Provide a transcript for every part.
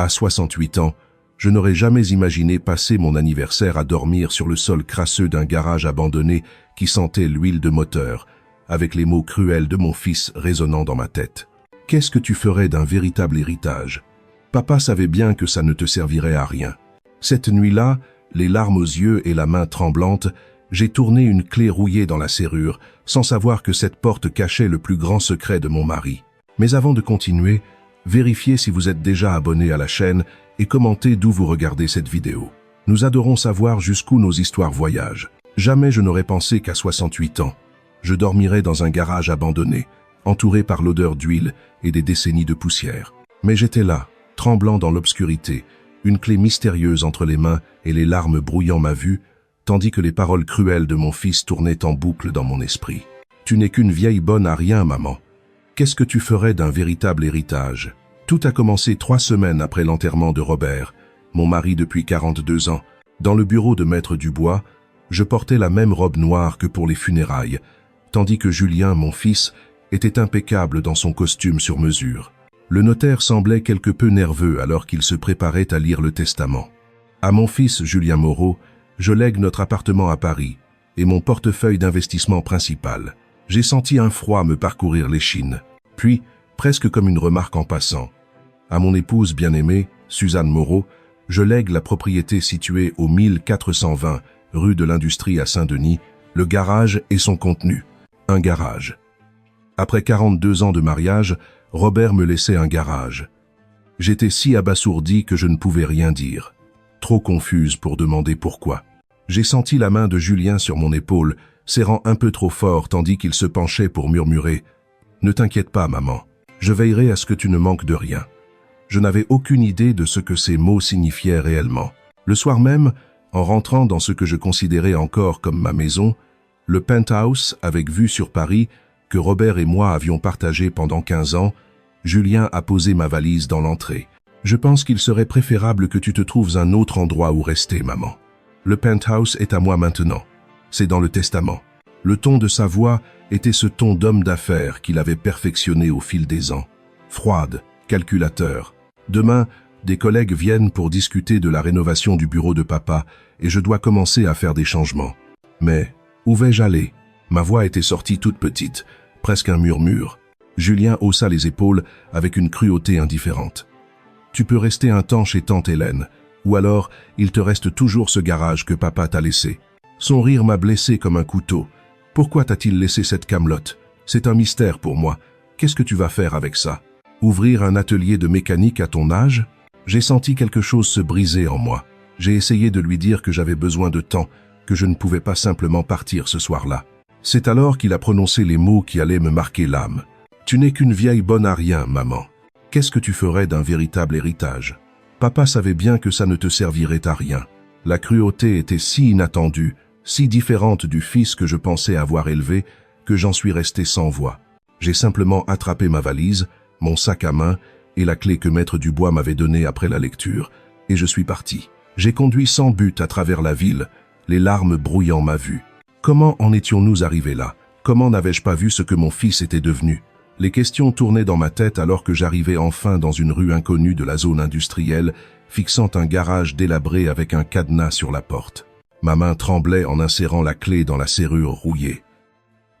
À 68 ans, je n'aurais jamais imaginé passer mon anniversaire à dormir sur le sol crasseux d'un garage abandonné qui sentait l'huile de moteur, avec les mots cruels de mon fils résonnant dans ma tête. Qu'est-ce que tu ferais d'un véritable héritage? Papa savait bien que ça ne te servirait à rien. Cette nuit-là, les larmes aux yeux et la main tremblante, j'ai tourné une clé rouillée dans la serrure, sans savoir que cette porte cachait le plus grand secret de mon mari. Mais avant de continuer, vérifiez si vous êtes déjà abonné à la chaîne et commentez d'où vous regardez cette vidéo. Nous adorons savoir jusqu'où nos histoires voyagent. Jamais je n'aurais pensé qu'à 68 ans, je dormirais dans un garage abandonné, entouré par l'odeur d'huile et des décennies de poussière. Mais j'étais là, tremblant dans l'obscurité, une clé mystérieuse entre les mains et les larmes brouillant ma vue, tandis que les paroles cruelles de mon fils tournaient en boucle dans mon esprit. « Tu n'es qu'une vieille bonne à rien, maman. Qu'est-ce que tu ferais d'un véritable héritage ?» Tout a commencé 3 semaines après l'enterrement de Robert, mon mari depuis 42 ans. Dans le bureau de Maître Dubois, je portais la même robe noire que pour les funérailles, tandis que Julien, mon fils, était impeccable dans son costume sur mesure. Le notaire semblait quelque peu nerveux alors qu'il se préparait à lire le testament. À mon fils Julien Moreau, je lègue notre appartement à Paris et mon portefeuille d'investissement principal. J'ai senti un froid me parcourir l'échine. Puis, presque comme une remarque en passant, à mon épouse bien-aimée, Suzanne Moreau, je lègue la propriété située au 1420 rue de l'Industrie à Saint-Denis, le garage et son contenu. Un garage. Après 42 ans de mariage, Robert me laissait un garage. J'étais si abasourdi que je ne pouvais rien dire. Trop confuse pour demander pourquoi. J'ai senti la main de Julien sur mon épaule, serrant un peu trop fort tandis qu'il se penchait pour murmurer « Ne t'inquiète pas, maman, je veillerai à ce que tu ne manques de rien. » Je n'avais aucune idée de ce que ces mots signifiaient réellement. Le soir même, en rentrant dans ce que je considérais encore comme ma maison, le penthouse avec vue sur Paris, que Robert et moi avions partagé pendant 15 ans, Julien a posé ma valise dans l'entrée. « Je pense qu'il serait préférable que tu te trouves un autre endroit où rester, maman. Le penthouse est à moi maintenant. C'est dans le testament. » Le ton de sa voix était ce ton d'homme d'affaires qu'il avait perfectionné au fil des ans. Froide, calculateur. Demain, des collègues viennent pour discuter de la rénovation du bureau de papa et je dois commencer à faire des changements. Mais où vais-je aller? Ma voix était sortie toute petite, presque un murmure. Julien haussa les épaules avec une cruauté indifférente. « Tu peux rester un temps chez tante Hélène, ou alors il te reste toujours ce garage que papa t'a laissé. » Son rire m'a blessé comme un couteau. « Pourquoi t'a-t-il laissé cette camelote? C'est un mystère pour moi. Qu'est-ce que tu vas faire avec ça? Ouvrir un atelier de mécanique à ton âge ?» J'ai senti quelque chose se briser en moi. J'ai essayé de lui dire que j'avais besoin de temps, que je ne pouvais pas simplement partir ce soir-là. C'est alors qu'il a prononcé les mots qui allaient me marquer l'âme. « Tu n'es qu'une vieille bonne à rien, maman. Qu'est-ce que tu ferais d'un véritable héritage? » Papa savait bien que ça ne te servirait à rien. La cruauté était si inattendue, si différente du fils que je pensais avoir élevé, que j'en suis resté sans voix. J'ai simplement attrapé ma valise, mon sac à main et la clé que Maître Dubois m'avait donnée après la lecture, et je suis parti. J'ai conduit sans but à travers la ville, les larmes brouillant ma vue. Comment en étions-nous arrivés là? Comment n'avais-je pas vu ce que mon fils était devenu? Les questions tournaient dans ma tête alors que j'arrivais enfin dans une rue inconnue de la zone industrielle, fixant un garage délabré avec un cadenas sur la porte. Ma main tremblait en insérant la clé dans la serrure rouillée.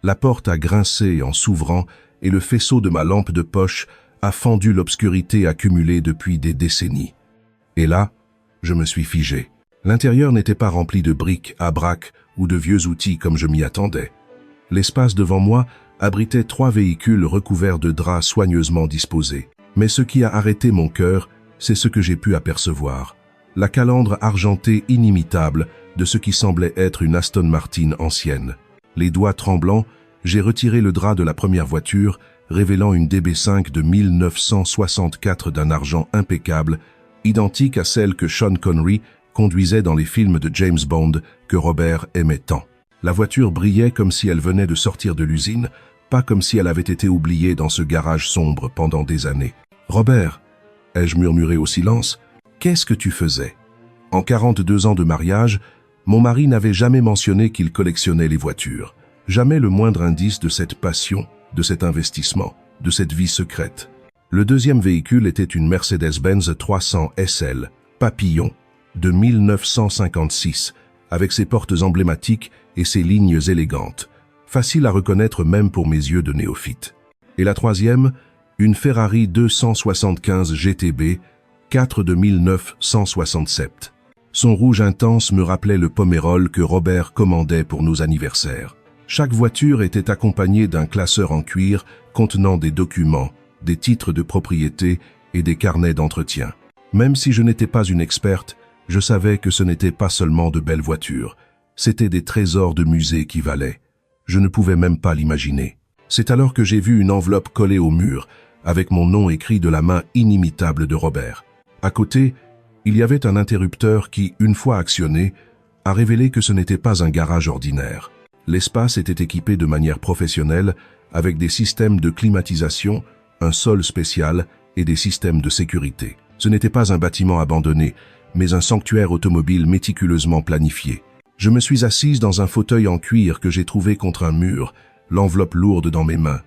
La porte a grincé en s'ouvrant et le faisceau de ma lampe de poche a fendu l'obscurité accumulée depuis des décennies. Et là, je me suis figé. L'intérieur n'était pas rempli de briques, à braques ou de vieux outils comme je m'y attendais. L'espace devant moi abritait 3 véhicules recouverts de draps soigneusement disposés. Mais ce qui a arrêté mon cœur, c'est ce que j'ai pu apercevoir. La calandre argentée inimitable de ce qui semblait être une Aston Martin ancienne. Les doigts tremblants, j'ai retiré le drap de la première voiture, révélant une DB5 de 1964 d'un argent impeccable, identique à celle que Sean Connery conduisait dans les films de James Bond que Robert aimait tant. La voiture brillait comme si elle venait de sortir de l'usine, pas comme si elle avait été oubliée dans ce garage sombre pendant des années. « Robert !» ai-je murmuré au silence. « Qu'est-ce que tu faisais ?» En 42 ans de mariage, mon mari n'avait jamais mentionné qu'il collectionnait les voitures. Jamais le moindre indice de cette passion, de cet investissement, de cette vie secrète. Le deuxième véhicule était une Mercedes-Benz 300 SL, Papillon, de 1956, avec ses portes emblématiques et ses lignes élégantes, facile à reconnaître même pour mes yeux de néophyte. Et la troisième, une Ferrari 275 GTB, 4 de 1967. Son rouge intense me rappelait le Pomerol que Robert commandait pour nos anniversaires. Chaque voiture était accompagnée d'un classeur en cuir contenant des documents, des titres de propriété et des carnets d'entretien. Même si je n'étais pas une experte, je savais que ce n'était pas seulement de belles voitures, c'était des trésors de musée qui valaient. Je ne pouvais même pas l'imaginer. C'est alors que j'ai vu une enveloppe collée au mur, avec mon nom écrit de la main inimitable de Robert. À côté, il y avait un interrupteur qui, une fois actionné, a révélé que ce n'était pas un garage ordinaire. L'espace était équipé de manière professionnelle, avec des systèmes de climatisation, un sol spécial et des systèmes de sécurité. Ce n'était pas un bâtiment abandonné, mais un sanctuaire automobile méticuleusement planifié. Je me suis assise dans un fauteuil en cuir que j'ai trouvé contre un mur, l'enveloppe lourde dans mes mains.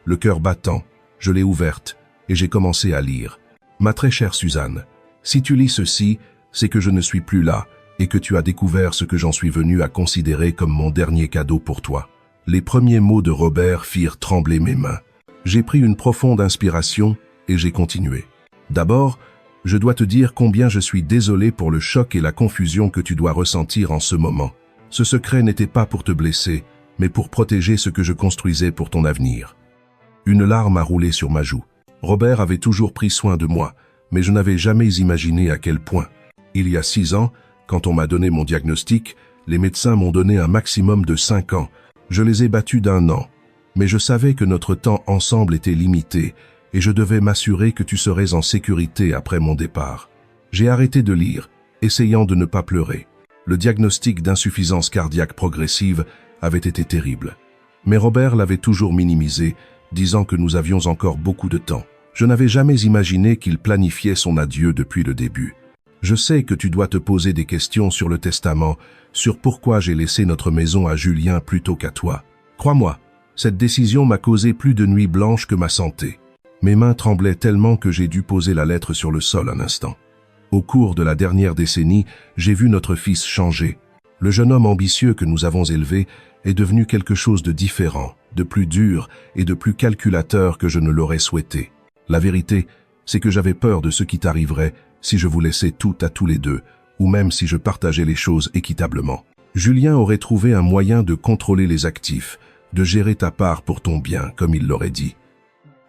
Le cœur battant, je l'ai ouverte et j'ai commencé à lire. Ma très chère Suzanne, si tu lis ceci, c'est que je ne suis plus là et que tu as découvert ce que j'en suis venu à considérer comme mon dernier cadeau pour toi. Les premiers mots de Robert firent trembler mes mains. J'ai pris une profonde inspiration et j'ai continué. D'abord, je dois te dire combien je suis désolé pour le choc et la confusion que tu dois ressentir en ce moment. Ce secret n'était pas pour te blesser, mais pour protéger ce que je construisais pour ton avenir. Une larme a roulé sur ma joue. Robert avait toujours pris soin de moi, mais je n'avais jamais imaginé à quel point. Il y a 6 ans, quand on m'a donné mon diagnostic, les médecins m'ont donné un maximum de 5 ans. Je les ai battus d'1 an, mais je savais que notre temps ensemble était limité et je devais m'assurer que tu serais en sécurité après mon départ. J'ai arrêté de lire, essayant de ne pas pleurer. Le diagnostic d'insuffisance cardiaque progressive avait été terrible. Mais Robert l'avait toujours minimisé, disant que nous avions encore beaucoup de temps. Je n'avais jamais imaginé qu'il planifiait son adieu depuis le début. Je sais que tu dois te poser des questions sur le testament, sur pourquoi j'ai laissé notre maison à Julien plutôt qu'à toi. Crois-moi, cette décision m'a causé plus de nuits blanches que ma santé. Mes mains tremblaient tellement que j'ai dû poser la lettre sur le sol un instant. Au cours de la dernière décennie, j'ai vu notre fils changer. Le jeune homme ambitieux que nous avons élevé est devenu quelque chose de différent, de plus dur et de plus calculateur que je ne l'aurais souhaité. La vérité, c'est que j'avais peur de ce qui t'arriverait si je vous laissais tout à tous les deux, ou même si je partageais les choses équitablement. Julien aurait trouvé un moyen de contrôler les actifs, de gérer ta part pour ton bien, comme il l'aurait dit.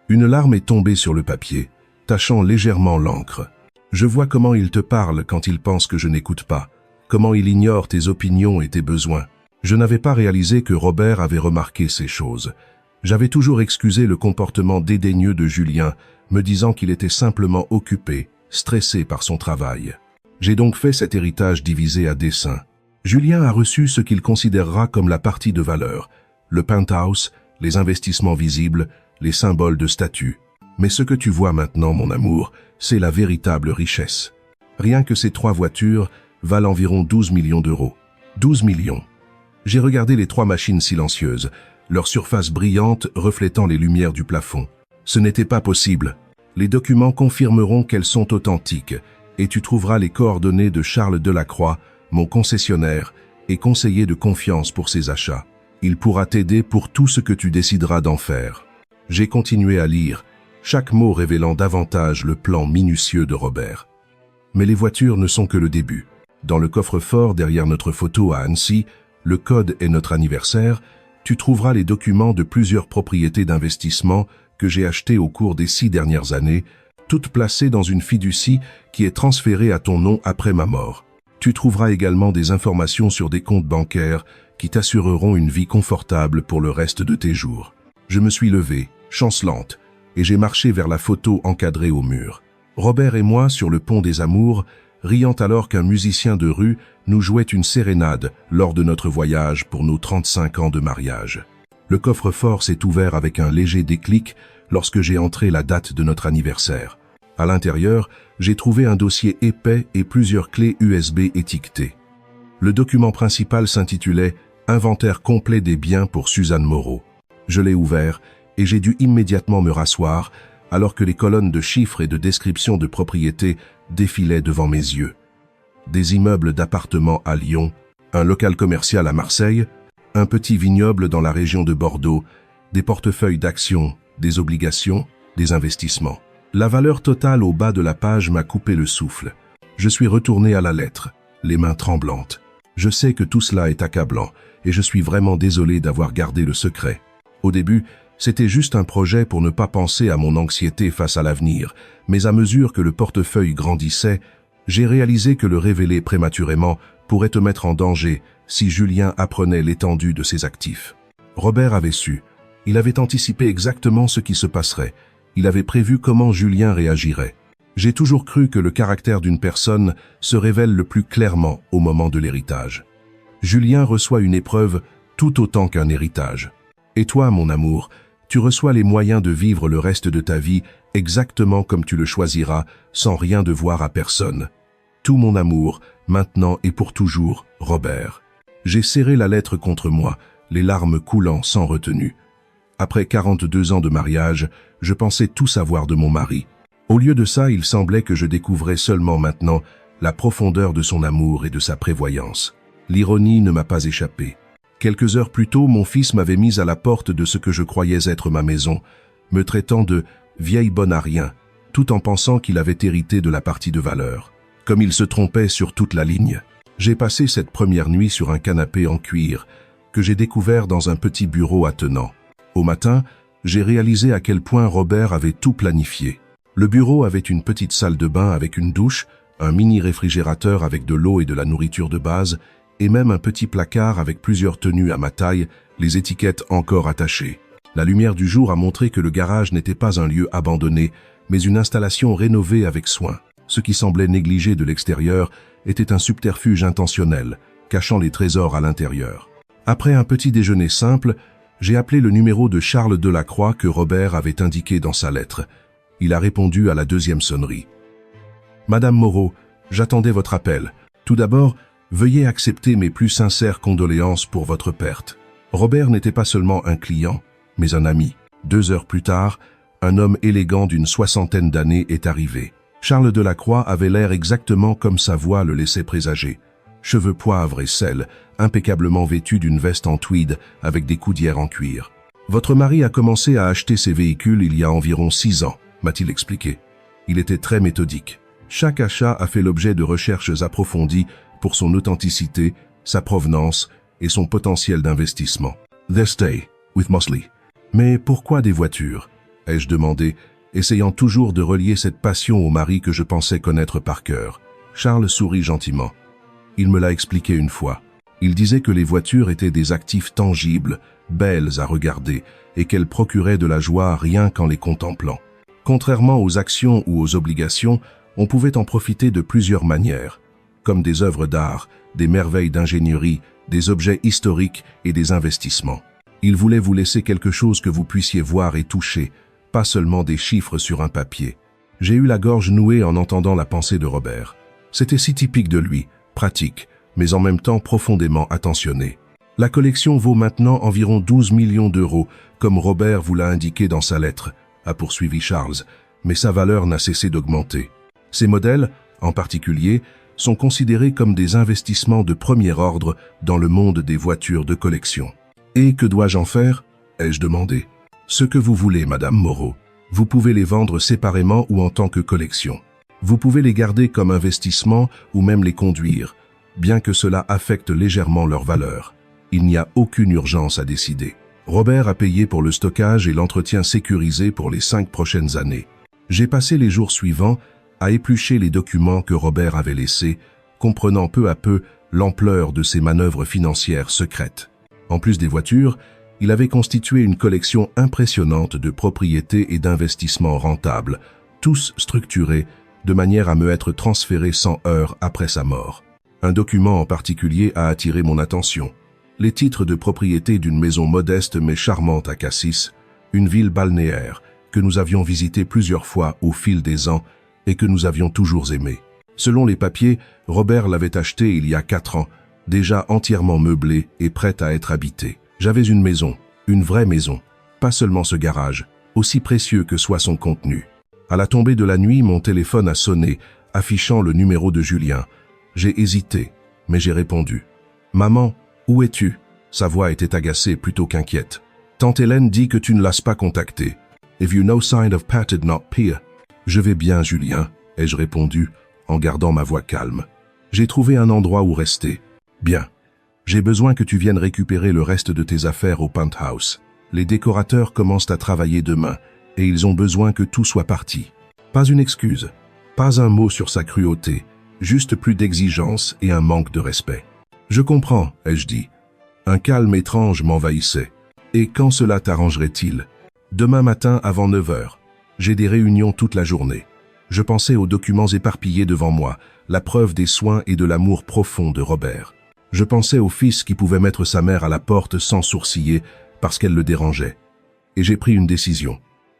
Une larme est tombée sur le papier, tachant légèrement l'encre. Je vois comment il te parle quand il pense que je n'écoute pas, comment il ignore tes opinions et tes besoins. Je n'avais pas réalisé que Robert avait remarqué ces choses. J'avais toujours excusé le comportement dédaigneux de Julien, me disant qu'il était simplement occupé, stressé par son travail. J'ai donc fait cet héritage divisé à dessein. Julien a reçu ce qu'il considérera comme la partie de valeur, le penthouse, les investissements visibles, les symboles de statut. Mais ce que tu vois maintenant, mon amour, c'est la véritable richesse. Rien que ces 3 voitures valent environ 12 millions d'euros. 12 millions. J'ai regardé les 3 machines silencieuses, leur surface brillante reflétant les lumières du plafond. Ce n'était pas possible. Les documents confirmeront qu'elles sont authentiques, et tu trouveras les coordonnées de Charles Delacroix, mon concessionnaire, et conseiller de confiance pour ces achats. Il pourra t'aider pour tout ce que tu décideras d'en faire. J'ai continué à lire, chaque mot révélant davantage le plan minutieux de Robert. Mais les voitures ne sont que le début. Dans le coffre-fort derrière notre photo à Annecy, le code est notre anniversaire, tu trouveras les documents de plusieurs propriétés d'investissement que j'ai achetées au cours des 6 dernières années, toutes placées dans une fiducie qui est transférée à ton nom après ma mort. Tu trouveras également des informations sur des comptes bancaires qui t'assureront une vie confortable pour le reste de tes jours. Je me suis levé, chancelante, et j'ai marché vers la photo encadrée au mur. Robert et moi sur le pont des Amours, riant alors qu'un musicien de rue nous jouait une sérénade lors de notre voyage pour nos 35 ans de mariage. Le coffre-fort s'est ouvert avec un léger déclic lorsque j'ai entré la date de notre anniversaire. À l'intérieur, j'ai trouvé un dossier épais et plusieurs clés USB étiquetées. Le document principal s'intitulait « Inventaire complet des biens pour Suzanne Moreau ». Je l'ai ouvert et j'ai dû immédiatement me rasseoir alors que les colonnes de chiffres et de descriptions de propriétés défilaient devant mes yeux. Des immeubles d'appartements à Lyon, un local commercial à Marseille, un petit vignoble dans la région de Bordeaux, des portefeuilles d'actions, des obligations, des investissements. La valeur totale au bas de la page m'a coupé le souffle. Je suis retourné à la lettre, les mains tremblantes. Je sais que tout cela est accablant et je suis vraiment désolé d'avoir gardé le secret. Au début, c'était juste un projet pour ne pas penser à mon anxiété face à l'avenir, mais à mesure que le portefeuille grandissait, j'ai réalisé que le révéler prématurément pourrait te mettre en danger si Julien apprenait l'étendue de ses actifs. Robert avait su. Il avait anticipé exactement ce qui se passerait. Il avait prévu comment Julien réagirait. J'ai toujours cru que le caractère d'une personne se révèle le plus clairement au moment de l'héritage. Julien reçoit une épreuve tout autant qu'un héritage. Et toi, mon amour, tu reçois les moyens de vivre le reste de ta vie exactement comme tu le choisiras, sans rien devoir à personne. Tout mon amour, maintenant et pour toujours, Robert. J'ai serré la lettre contre moi, les larmes coulant sans retenue. Après 42 ans de mariage, je pensais tout savoir de mon mari. Au lieu de ça, il semblait que je découvrais seulement maintenant la profondeur de son amour et de sa prévoyance. L'ironie ne m'a pas échappé. Quelques heures plus tôt, mon fils m'avait mise à la porte de ce que je croyais être ma maison, me traitant de « vieille bonne à rien », tout en pensant qu'il avait hérité de la partie de valeur. Comme il se trompait sur toute la ligne. J'ai passé cette première nuit sur un canapé en cuir, que j'ai découvert dans un petit bureau attenant. Au matin, j'ai réalisé à quel point Robert avait tout planifié. Le bureau avait une petite salle de bain avec une douche, un mini réfrigérateur avec de l'eau et de la nourriture de base, et même un petit placard avec plusieurs tenues à ma taille, les étiquettes encore attachées. La lumière du jour a montré que le garage n'était pas un lieu abandonné, mais une installation rénovée avec soin. Ce qui semblait négligé de l'extérieur était un subterfuge intentionnel, cachant les trésors à l'intérieur. Après un petit déjeuner simple, j'ai appelé le numéro de Charles Delacroix que Robert avait indiqué dans sa lettre. Il a répondu à la deuxième sonnerie. « Madame Moreau, j'attendais votre appel. Tout d'abord, veuillez accepter mes plus sincères condoléances pour votre perte. » Robert n'était pas seulement un client, mais un ami. 2 heures plus tard, un homme élégant d'une 60aine d'années est arrivé. Charles Delacroix avait l'air exactement comme sa voix le laissait présager. Cheveux poivre et sel, impeccablement vêtu d'une veste en tweed avec des coudières en cuir. « Votre mari a commencé à acheter ses véhicules il y a environ 6 ans, m'a-t-il expliqué. Il était très méthodique. Chaque achat a fait l'objet de recherches approfondies pour son authenticité, sa provenance et son potentiel d'investissement. This day, with Mosley. Mais pourquoi des voitures ? Ai-je demandé, essayant toujours de relier cette passion au mari que je pensais connaître par cœur. Charles sourit gentiment. Il me l'a expliqué une fois. Il disait que les voitures étaient des actifs tangibles, belles à regarder, et qu'elles procuraient de la joie rien qu'en les contemplant. Contrairement aux actions ou aux obligations, on pouvait en profiter de plusieurs manières, comme des œuvres d'art, des merveilles d'ingénierie, des objets historiques et des investissements. Il voulait vous laisser quelque chose que vous puissiez voir et toucher, pas seulement des chiffres sur un papier. J'ai eu la gorge nouée en entendant la pensée de Robert. C'était si typique de lui, pratique, mais en même temps profondément attentionné. La collection vaut maintenant environ 12 millions d'euros, comme Robert vous l'a indiqué dans sa lettre, a poursuivi Charles, mais sa valeur n'a cessé d'augmenter. Ces modèles, en particulier, sont considérés comme des investissements de premier ordre dans le monde des voitures de collection. « Et que dois-je en faire ?» ai-je demandé. « Ce que vous voulez, Madame Moreau. Vous pouvez les vendre séparément ou en tant que collection. Vous pouvez les garder comme investissement ou même les conduire, bien que cela affecte légèrement leur valeur. Il n'y a aucune urgence à décider. » Robert a payé pour le stockage et l'entretien sécurisé pour les 5 prochaines années. J'ai passé les jours suivants à éplucher les documents que Robert avait laissés, comprenant peu à peu l'ampleur de ses manœuvres financières secrètes. En plus des voitures, il avait constitué une collection impressionnante de propriétés et d'investissements rentables, tous structurés de manière à me être transférés sans heurts après sa mort. Un document en particulier a attiré mon attention. Les titres de propriété d'une maison modeste mais charmante à Cassis, une ville balnéaire que nous avions visitée plusieurs fois au fil des ans et que nous avions toujours aimée. Selon les papiers, Robert l'avait achetée il y a 4 ans, déjà entièrement meublée et prête à être habitée. J'avais une maison, une vraie maison, pas seulement ce garage, aussi précieux que soit son contenu. À la tombée de la nuit, mon téléphone a sonné, affichant le numéro de Julien. J'ai hésité, mais j'ai répondu. « Maman, où es-tu » Sa voix était agacée plutôt qu'inquiète. « Tante Hélène dit que tu ne l'as pas contacté. If you no sign of Pat did not peer. »« Je vais bien, Julien, » ai-je répondu, en gardant ma voix calme. « J'ai trouvé un endroit où rester. »« Bien. J'ai besoin que tu viennes récupérer le reste de tes affaires au penthouse. Les décorateurs commencent à travailler demain, et ils ont besoin que tout soit parti. Pas une excuse, pas un mot sur sa cruauté, juste plus d'exigence et un manque de respect. « Je comprends, » ai-je dit. Un calme étrange m'envahissait. « Et quand cela t'arrangerait-il ?»« Demain matin avant 9 heures. J'ai des réunions toute la journée. » Je pensais aux documents éparpillés devant moi, la preuve des soins et de l'amour profond de Robert. Je pensais au fils qui pouvait mettre sa mère à la porte sans sourciller parce qu'elle le dérangeait. Et j'ai pris une décision.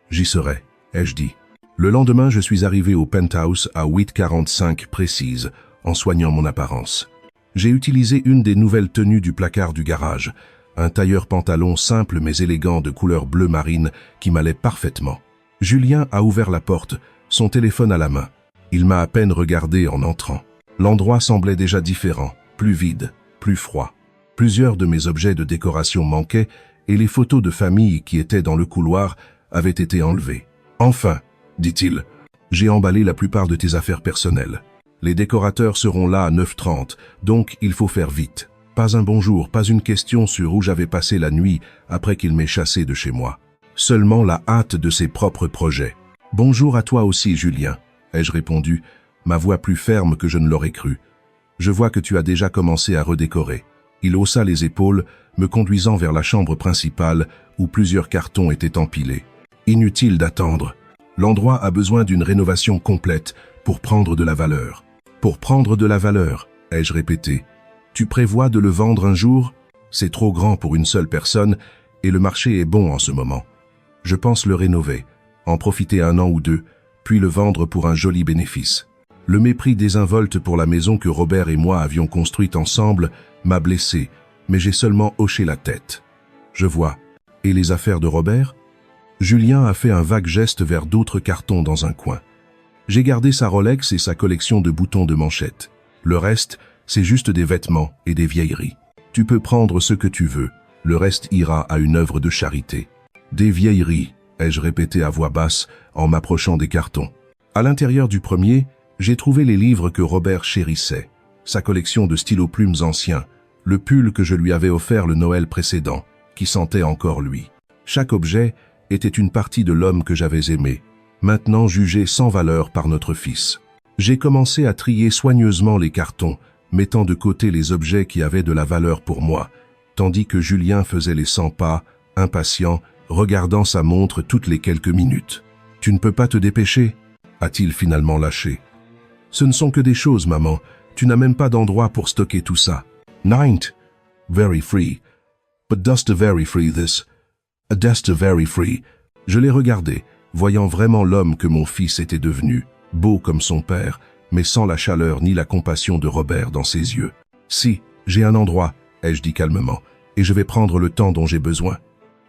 J'y serai, ai-je dit. Le lendemain, je suis arrivé au penthouse à 8h45 précise, en soignant mon apparence. J'ai utilisé une des nouvelles tenues du placard du garage, un tailleur pantalon simple mais élégant de couleur bleu marine qui m'allait parfaitement. Julien a ouvert la porte, son téléphone à la main. Il m'a à peine regardé en entrant. L'endroit semblait déjà différent, plus vide, plus froid. Plusieurs de mes objets de décoration manquaient et les photos de famille qui étaient dans le couloir avaient été enlevées. « Enfin !» dit-il. « J'ai emballé la plupart de tes affaires personnelles. Les décorateurs seront là à 9h30, donc il faut faire vite. Pas un bonjour, pas une question sur où j'avais passé la nuit après qu'il m'ait chassé de chez moi. Seulement la hâte de ses propres projets. « Bonjour à toi aussi, Julien », ai-je répondu, ma voix plus ferme que je ne l'aurais cru. « Je vois que tu as déjà commencé à redécorer. » Il haussa les épaules, me conduisant vers la chambre principale où plusieurs cartons étaient empilés. Inutile d'attendre. L'endroit a besoin d'une rénovation complète pour prendre de la valeur. Pour prendre de la valeur, ai-je répété. Tu prévois de le vendre un jour? C'est trop grand pour une seule personne et le marché est bon en ce moment. Je pense le rénover, en profiter 1 an ou 2, puis le vendre pour un joli bénéfice. Le mépris désinvolte pour la maison que Robert et moi avions construite ensemble m'a blessé, mais j'ai seulement hoché la tête. Je vois. Et les affaires de Robert? Julien a fait un vague geste vers d'autres cartons dans un coin. J'ai gardé sa Rolex et sa collection de boutons de manchette. Le reste, c'est juste des vêtements et des vieilleries. Tu peux prendre ce que tu veux, le reste ira à une œuvre de charité. Des vieilleries, ai-je répété à voix basse en m'approchant des cartons. À l'intérieur du premier, j'ai trouvé les livres que Robert chérissait, sa collection de stylo-plumes anciens, le pull que je lui avais offert le Noël précédent, qui sentait encore lui. Chaque objet était une partie de l'homme que j'avais aimé, maintenant jugé sans valeur par notre fils. J'ai commencé à trier soigneusement les cartons, mettant de côté les objets qui avaient de la valeur pour moi, tandis que Julien faisait les 100 pas, impatient, regardant sa montre toutes les quelques minutes. « Tu ne peux pas te dépêcher ?» a-t-il finalement lâché. « Ce ne sont que des choses, maman. Tu n'as même pas d'endroit pour stocker tout ça. »« Ninth. Very free. But does the very free this? Does the very free ?» Je l'ai regardé, voyant vraiment l'homme que mon fils était devenu, beau comme son père, mais sans la chaleur ni la compassion de Robert dans ses yeux. « Si, j'ai un endroit, » ai-je dit calmement, « et je vais prendre le temps dont j'ai besoin. »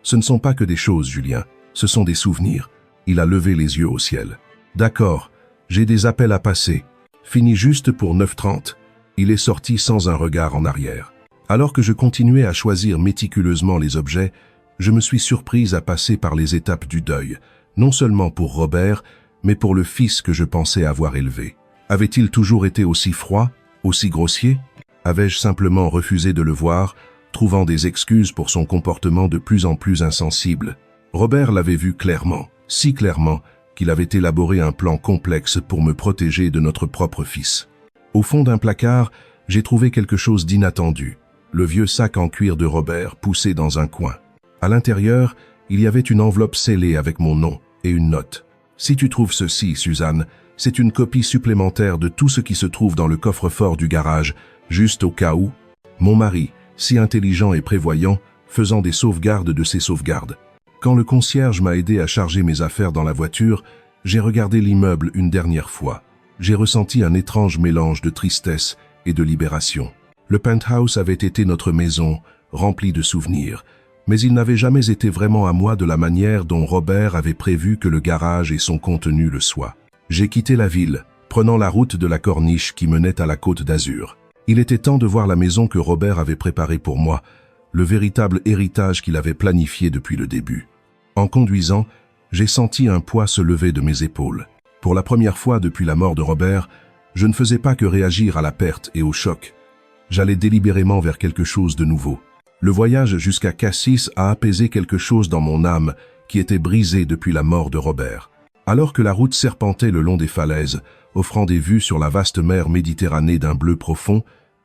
Ce ne sont pas que des choses, Julien, ce sont des souvenirs. Il a levé les yeux au ciel. « D'accord, j'ai des appels à passer. Fini juste pour 9h30. » Il est sorti sans un regard en arrière. Alors que je continuais à choisir méticuleusement les objets, je me suis surprise à passer par les étapes du deuil, non seulement pour Robert, mais pour le fils que je pensais avoir élevé. Avait-il toujours été aussi froid, aussi grossier? Avais-je simplement refusé de le voir, trouvant des excuses pour son comportement de plus en plus insensible? Robert l'avait vu clairement, si clairement, qu'il avait élaboré un plan complexe pour me protéger de notre propre fils. Au fond d'un placard, j'ai trouvé quelque chose d'inattendu, le vieux sac en cuir de Robert poussé dans un coin. À l'intérieur, il y avait une enveloppe scellée avec mon nom et une note. « Si tu trouves ceci, Suzanne, c'est une copie supplémentaire de tout ce qui se trouve dans le coffre-fort du garage, juste au cas où. Mon mari, si intelligent et prévoyant, faisant des sauvegardes de ses sauvegardes. Quand le concierge m'a aidé à charger mes affaires dans la voiture, j'ai regardé l'immeuble une dernière fois. J'ai ressenti un étrange mélange de tristesse et de libération. Le penthouse avait été notre maison, remplie de souvenirs, Mais il n'avait jamais été vraiment à moi de la manière dont Robert avait prévu que le garage et son contenu le soient. J'ai quitté la ville, prenant la route de la Corniche qui menait à la Côte d'Azur. Il était temps de voir la maison que Robert avait préparée pour moi, le véritable héritage qu'il avait planifié depuis le début. En conduisant, j'ai senti un poids se lever de mes épaules. Pour la première fois depuis la mort de Robert, je ne faisais pas que réagir à la perte et au choc. J'allais délibérément vers quelque chose de nouveau. Le voyage jusqu'à Cassis a apaisé quelque chose dans mon âme qui était brisée depuis la mort de Robert. Alors que la route serpentait le long des falaises, offrant des vues sur la vaste mer Méditerranée d'un bleu profond,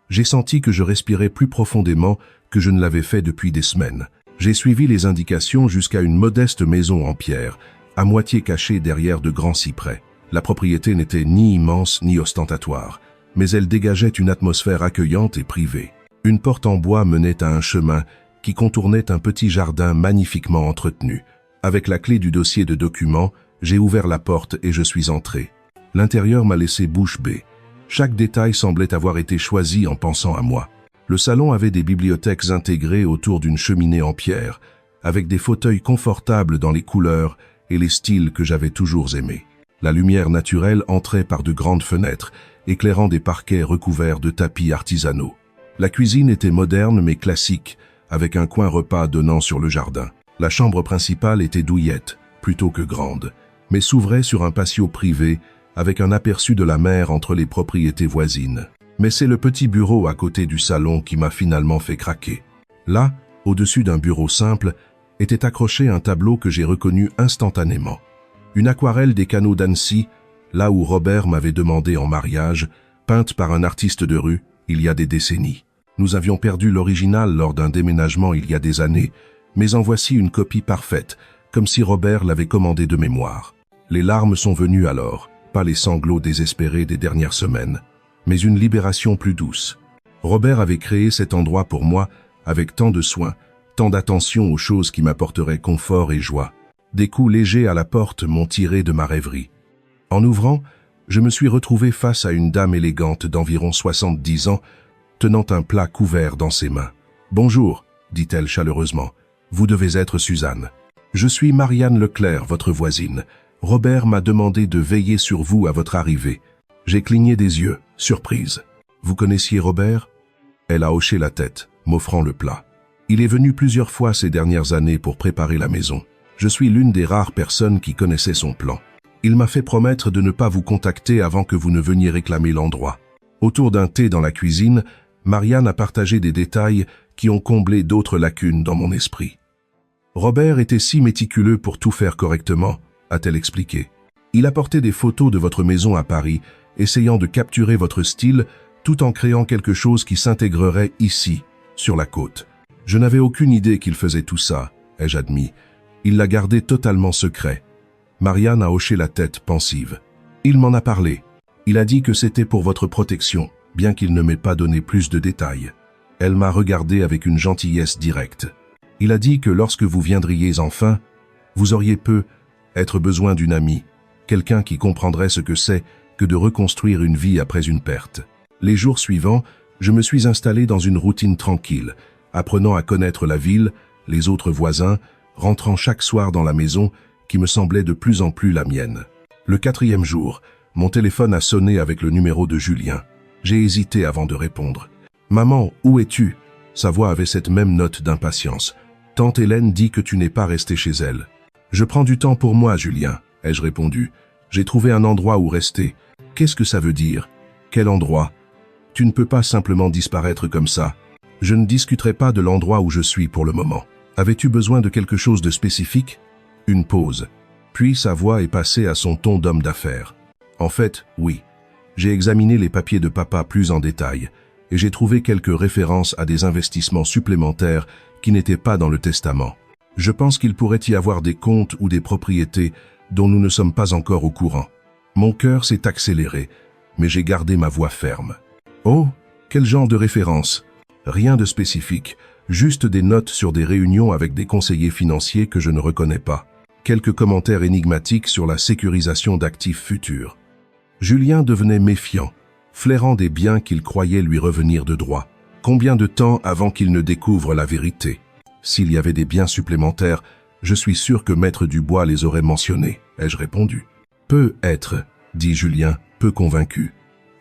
j'ai senti que je respirais plus profondément que je ne l'avais fait depuis des semaines. J'ai suivi les indications jusqu'à une modeste maison en pierre, à moitié cachée derrière de grands cyprès. La propriété n'était ni immense ni ostentatoire, mais elle dégageait une atmosphère accueillante et privée. Une porte en bois menait à un chemin qui contournait un petit jardin magnifiquement entretenu. Avec la clé du dossier de documents, j'ai ouvert la porte et je suis entré. L'intérieur m'a laissé bouche bée. Chaque détail semblait avoir été choisi en pensant à moi. Le salon avait des bibliothèques intégrées autour d'une cheminée en pierre, avec des fauteuils confortables dans les couleurs et les styles que j'avais toujours aimés. La lumière naturelle entrait par de grandes fenêtres, éclairant des parquets recouverts de tapis artisanaux. La cuisine était moderne mais classique, avec un coin repas donnant sur le jardin. La chambre principale était douillette, plutôt que grande, mais s'ouvrait sur un patio privé, avec un aperçu de la mer entre les propriétés voisines. Mais c'est le petit bureau à côté du salon qui m'a finalement fait craquer. Là, au-dessus d'un bureau simple, était accroché un tableau que j'ai reconnu instantanément. Une aquarelle des canaux d'Annecy, là où Robert m'avait demandé en mariage, peinte par un artiste de rue il y a des décennies. Nous avions perdu l'original lors d'un déménagement il y a des années, mais en voici une copie parfaite, comme si Robert l'avait commandé de mémoire. Les larmes sont venues alors, pas les sanglots désespérés des dernières semaines, mais une libération plus douce. Robert avait créé cet endroit pour moi avec tant de soin, tant d'attention aux choses qui m'apporteraient confort et joie. Des coups légers à la porte m'ont tiré de ma rêverie. En ouvrant, je me suis retrouvé face à une dame élégante d'environ 70 ans, tenant un plat couvert dans ses mains. « Bonjour », dit-elle chaleureusement. « Vous devez être Suzanne. Je suis Marianne Leclerc, votre voisine. Robert m'a demandé de veiller sur vous à votre arrivée. » J'ai cligné des yeux, surprise. « Vous connaissiez Robert ?» Elle a hoché la tête, m'offrant le plat. « Il est venu plusieurs fois ces dernières années pour préparer la maison. Je suis l'une des rares personnes qui connaissait son plan. Il m'a fait promettre de ne pas vous contacter avant que vous ne veniez réclamer l'endroit. » Autour d'un thé dans la cuisine, Marianne a partagé des détails qui ont comblé d'autres lacunes dans mon esprit. « Robert était si méticuleux pour tout faire correctement, » a-t-elle expliqué. « Il apportait des photos de votre maison à Paris, essayant de capturer votre style tout en créant quelque chose qui s'intégrerait ici, sur la côte. Je n'avais aucune idée qu'il faisait tout ça, ai-je admis. Il l'a gardé totalement secret. » Marianne a hoché la tête pensive. « Il m'en a parlé. Il a dit que c'était pour votre protection, bien qu'il ne m'ait pas donné plus de détails. » Elle m'a regardé avec une gentillesse directe. « Il a dit que lorsque vous viendriez enfin, vous auriez être besoin d'une amie, quelqu'un qui comprendrait ce que c'est que de reconstruire une vie après une perte. » Les jours suivants, je me suis installé dans une routine tranquille, apprenant à connaître la ville, les autres voisins, rentrant chaque soir dans la maison qui me semblait de plus en plus la mienne. Le 4e jour, mon téléphone a sonné avec le numéro de Julien. J'ai hésité avant de répondre. « Maman, où es-tu » Sa voix avait cette même note d'impatience. « Tante Hélène dit que tu n'es pas resté chez elle. »« Je prends du temps pour moi, Julien, » ai-je répondu. « J'ai trouvé un endroit où rester. »« Qu'est-ce que ça veut dire ? Quel endroit ? Tu ne peux pas simplement disparaître comme ça. Je ne discuterai pas de l'endroit où je suis pour le moment. Avais-tu besoin de quelque chose de spécifique ? » Une pause. Puis sa voix est passée à son ton d'homme d'affaires. « En fait, oui. J'ai examiné les papiers de papa plus en détail et j'ai trouvé quelques références à des investissements supplémentaires qui n'étaient pas dans le testament. Je pense qu'il pourrait y avoir des comptes ou des propriétés dont nous ne sommes pas encore au courant. » Mon cœur s'est accéléré, mais j'ai gardé ma voix ferme. « Oh, quel genre de références ? Rien de spécifique, juste des notes sur des réunions avec des conseillers financiers que je ne reconnais pas. Quelques commentaires énigmatiques sur la sécurisation d'actifs futurs. » Julien devenait méfiant, flairant des biens qu'il croyait lui revenir de droit. Combien de temps avant qu'il ne découvre la vérité ? S'il y avait des biens supplémentaires, je suis sûr que Maître Dubois les aurait mentionnés, ai-je répondu. Peut être, dit Julien, peu convaincu.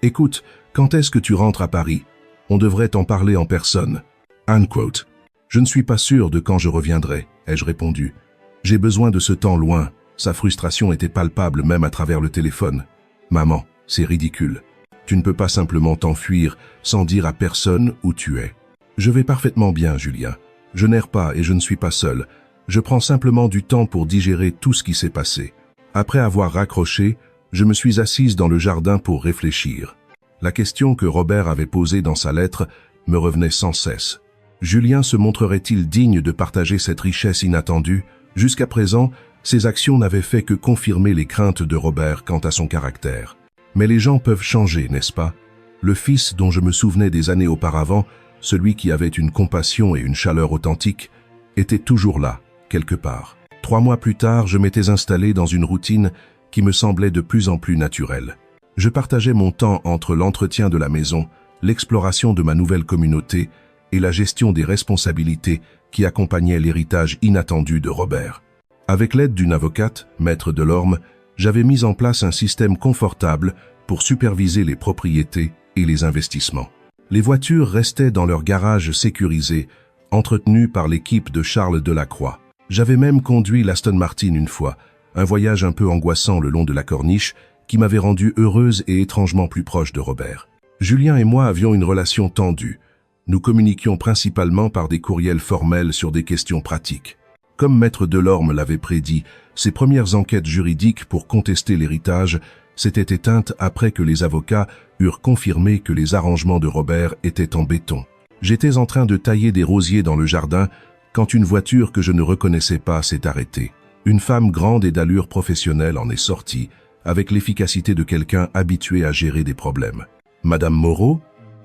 Écoute, quand est-ce que tu rentres à Paris? On devrait t'en parler en personne. Unquote. Je ne suis pas sûr de quand je reviendrai, ai-je répondu. J'ai besoin de ce temps loin. Sa frustration était palpable même à travers le téléphone. Maman, c'est ridicule. Tu ne peux pas simplement t'enfuir sans dire à personne où tu es. Je vais parfaitement bien, Julien. Je n'erre pas et je ne suis pas seul. Je prends simplement du temps pour digérer tout ce qui s'est passé. Après avoir raccroché, je me suis assise dans le jardin pour réfléchir. La question que Robert avait posée dans sa lettre me revenait sans cesse. Julien se montrerait-il digne de partager cette richesse inattendue? Jusqu'à présent, ses actions n'avaient fait que confirmer les craintes de Robert quant à son caractère. Mais les gens peuvent changer, n'est-ce pas? Le fils dont je me souvenais des années auparavant, celui qui avait une compassion et une chaleur authentiques, était toujours là, quelque part. 3 mois plus tard, je m'étais installé dans une routine qui me semblait de plus en plus naturelle. Je partageais mon temps entre l'entretien de la maison, l'exploration de ma nouvelle communauté et la gestion des responsabilités qui accompagnaient l'héritage inattendu de Robert. Avec l'aide d'une avocate, Maître Delorme, j'avais mis en place un système confortable pour superviser les propriétés et les investissements. Les voitures restaient dans leur garage sécurisé, entretenu par l'équipe de Charles Delacroix. J'avais même conduit l'Aston Martin une fois, un voyage un peu angoissant le long de la corniche qui m'avait rendue heureuse et étrangement plus proche de Robert. Julien et moi avions une relation tendue. Nous communiquions principalement par des courriels formels sur des questions pratiques. Comme Maître Delorme l'avait prédit, ses premières enquêtes juridiques pour contester l'héritage s'étaient éteintes après que les avocats eurent confirmé que les arrangements de Robert étaient en béton. J'étais en train de tailler des rosiers dans le jardin quand une voiture que je ne reconnaissais pas s'est arrêtée. Une femme grande et d'allure professionnelle en est sortie, avec l'efficacité de quelqu'un habitué à gérer des problèmes. « Madame Moreau,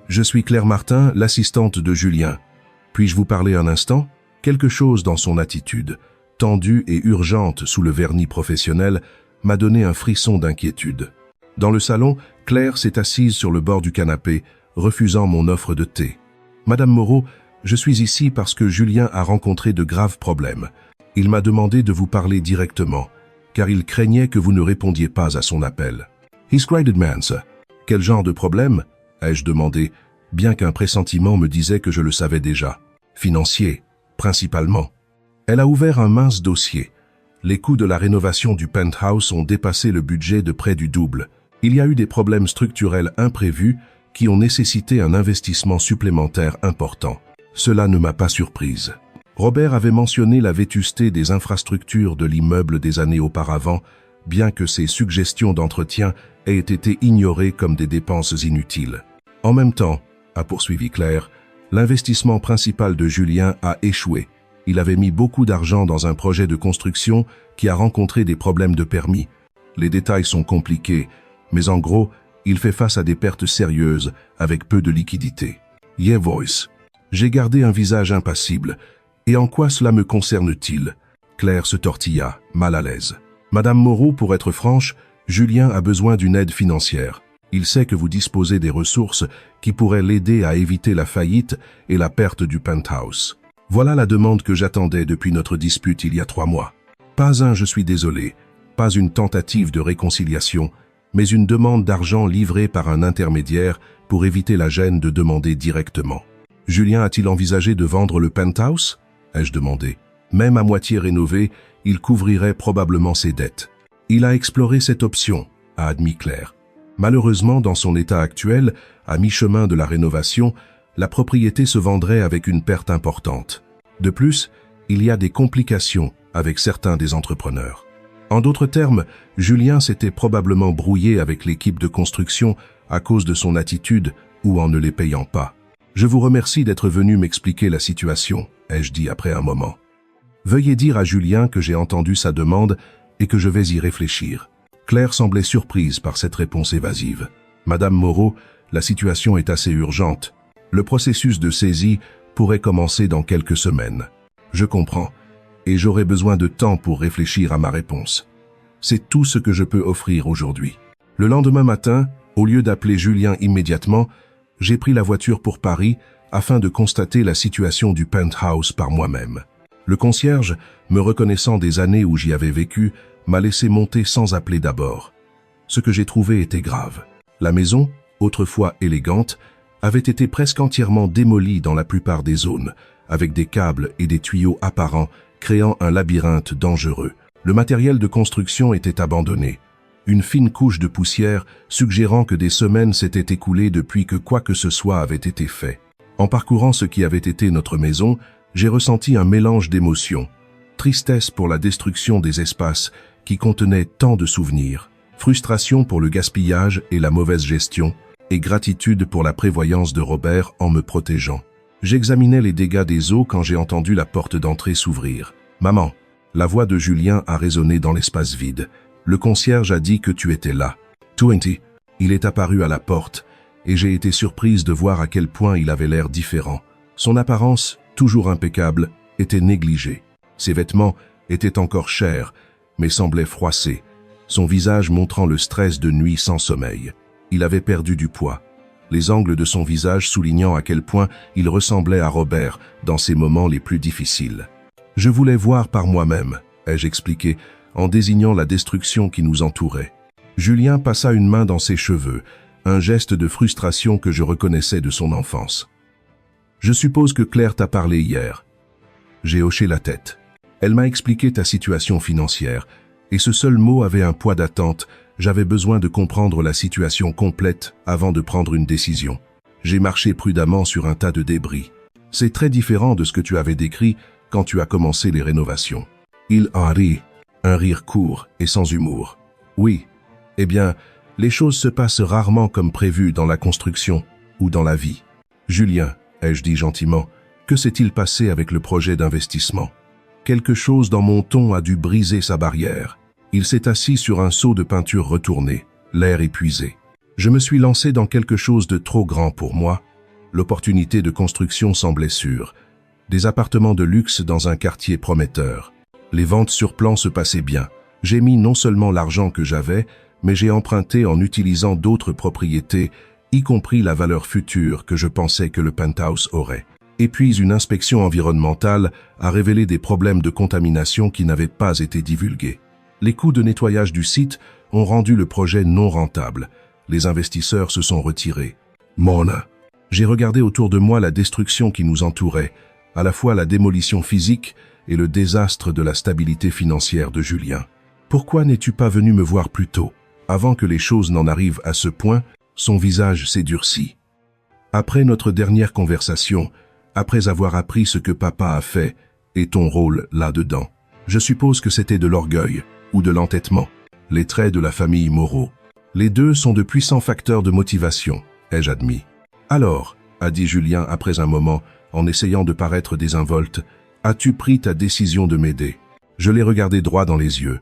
je suis Claire Martin, l'assistante de Julien. Puis-je vous parler un instant ?» Quelque chose dans son attitude, tendue et urgente sous le vernis professionnel, m'a donné un frisson d'inquiétude. Dans le salon, Claire s'est assise sur le bord du canapé, refusant mon offre de thé. « Madame Moreau, je suis ici parce que Julien a rencontré de graves problèmes. Il m'a demandé de vous parler directement, car il craignait que vous ne répondiez pas à son appel. »« He's quite a man, sir. »« Quel genre de problème ?» ai-je demandé, bien qu'un pressentiment me disait que je le savais déjà. « Financier, principalement. » Elle a ouvert un mince dossier. Les coûts de la rénovation du penthouse ont dépassé le budget de près du double. Il y a eu des problèmes structurels imprévus qui ont nécessité un investissement supplémentaire important. Cela ne m'a pas surprise. Robert avait mentionné la vétusté des infrastructures de l'immeuble des années auparavant, bien que ses suggestions d'entretien aient été ignorées comme des dépenses inutiles. En même temps, a poursuivi Claire, l'investissement principal de Julien a échoué. Il avait mis beaucoup d'argent dans un projet de construction qui a rencontré des problèmes de permis. Les détails sont compliqués, mais en gros, il fait face à des pertes sérieuses avec peu de liquidité. Yeah, voice. J'ai gardé un visage impassible. Et en quoi cela me concerne-t-il? Claire se tortilla, mal à l'aise. Madame Moreau, pour être franche, Julien a besoin d'une aide financière. Il sait que vous disposez des ressources qui pourraient l'aider à éviter la faillite et la perte du penthouse. Voilà la demande que j'attendais depuis notre dispute il y a 3 mois. Pas un « je suis désolé », pas une tentative de réconciliation, mais une demande d'argent livrée par un intermédiaire pour éviter la gêne de demander directement. Julien a-t-il envisagé de vendre le penthouse? Ai-je demandé. Même à moitié rénové, il couvrirait probablement ses dettes. Il a exploré cette option, a admis Claire. Malheureusement, dans son état actuel, à mi-chemin de la rénovation, la propriété se vendrait avec une perte importante. De plus, il y a des complications avec certains des entrepreneurs. En d'autres termes, Julien s'était probablement brouillé avec l'équipe de construction à cause de son attitude ou en ne les payant pas. « Je vous remercie d'être venu m'expliquer la situation », ai-je dit après un moment. « Veuillez dire à Julien que j'ai entendu sa demande et que je vais y réfléchir. » Claire semblait surprise par cette réponse évasive. « Madame Moreau, la situation est assez urgente. Le processus de saisie pourrait commencer dans quelques semaines. Je comprends, et j'aurai besoin de temps pour réfléchir à ma réponse. C'est tout ce que je peux offrir aujourd'hui. » Le lendemain matin, au lieu d'appeler Julien immédiatement, j'ai pris la voiture pour Paris afin de constater la situation du penthouse par moi-même. Le concierge, me reconnaissant des années où j'y avais vécu, m'a laissé monter sans appeler d'abord. Ce que j'ai trouvé était grave. La maison, autrefois élégante, avait été presque entièrement démolie dans la plupart des zones, avec des câbles et des tuyaux apparents, créant un labyrinthe dangereux. Le matériel de construction était abandonné. Une fine couche de poussière suggérant que des semaines s'étaient écoulées depuis que quoi que ce soit avait été fait. En parcourant ce qui avait été notre maison, j'ai ressenti un mélange d'émotions. Tristesse pour la destruction des espaces qui contenaient tant de souvenirs, frustration pour le gaspillage et la mauvaise gestion, et gratitude pour la prévoyance de Robert en me protégeant. J'examinais les dégâts des eaux quand j'ai entendu la porte d'entrée s'ouvrir. « Maman !» La voix de Julien a résonné dans l'espace vide. Le concierge a dit que tu étais là. 20. Il est apparu à la porte, et j'ai été surprise de voir à quel point il avait l'air différent. Son apparence, toujours impeccable, était négligée. Ses vêtements étaient encore chers, mais semblaient froissés, son visage montrant le stress de nuit sans sommeil. Il avait perdu du poids, les angles de son visage soulignant à quel point il ressemblait à Robert dans ses moments les plus difficiles. « Je voulais voir par moi-même », ai-je expliqué, en désignant la destruction qui nous entourait. Julien passa une main dans ses cheveux, un geste de frustration que je reconnaissais de son enfance. « Je suppose que Claire t'a parlé hier. » J'ai hoché la tête. Elle m'a expliqué ta situation financière, et ce seul mot avait un poids d'attente. J'avais besoin de comprendre la situation complète avant de prendre une décision. J'ai marché prudemment sur un tas de débris. C'est très différent de ce que tu avais décrit quand tu as commencé les rénovations. Il en rit, un rire court et sans humour. Oui, eh bien, les choses se passent rarement comme prévu dans la construction ou dans la vie. Julien, ai-je dit gentiment, que s'est-il passé avec le projet d'investissement? Quelque chose dans mon ton a dû briser sa barrière. Il s'est assis sur un seau de peinture retourné, l'air épuisé. Je me suis lancé dans quelque chose de trop grand pour moi. L'opportunité de construction semblait sûre. Des appartements de luxe dans un quartier prometteur. Les ventes sur plan se passaient bien. J'ai mis non seulement l'argent que j'avais, mais j'ai emprunté en utilisant d'autres propriétés, y compris la valeur future que je pensais que le penthouse aurait. Et puis une inspection environnementale a révélé des problèmes de contamination qui n'avaient pas été divulgués. Les coûts de nettoyage du site ont rendu le projet non rentable. Les investisseurs se sont retirés. Mona. J'ai regardé autour de moi la destruction qui nous entourait, à la fois la démolition physique et le désastre de la stabilité financière de Julien. Pourquoi n'es-tu pas venu me voir plus tôt? Avant que les choses n'en arrivent à ce point, son visage s'est durci. Après notre dernière conversation, après avoir appris ce que papa a fait et ton rôle là-dedans, je suppose que c'était de l'orgueil ou de l'entêtement, les traits de la famille Moreau. Les deux sont de puissants facteurs de motivation, ai-je admis. Alors, a dit Julien après un moment, en essayant de paraître désinvolte, as-tu pris ta décision de m'aider? Je l'ai regardé droit dans les yeux.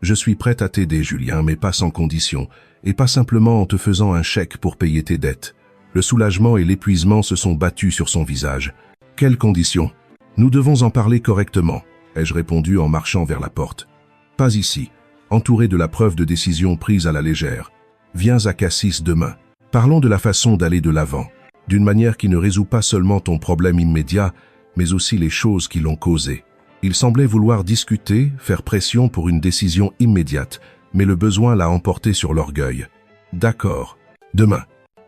Je suis prête à t'aider, Julien, mais pas sans condition, et pas simplement en te faisant un chèque pour payer tes dettes. Le soulagement et l'épuisement se sont battus sur son visage. Quelles conditions? Nous devons en parler correctement, ai-je répondu en marchant vers la porte. Pas ici, entouré de la preuve de décision prise à la légère. Viens à Cassis demain. Parlons de la façon d'aller de l'avant, d'une manière qui ne résout pas seulement ton problème immédiat, mais aussi les choses qui l'ont causé. Il semblait vouloir discuter, faire pression pour une décision immédiate, mais le besoin l'a emporté sur l'orgueil. D'accord. Demain.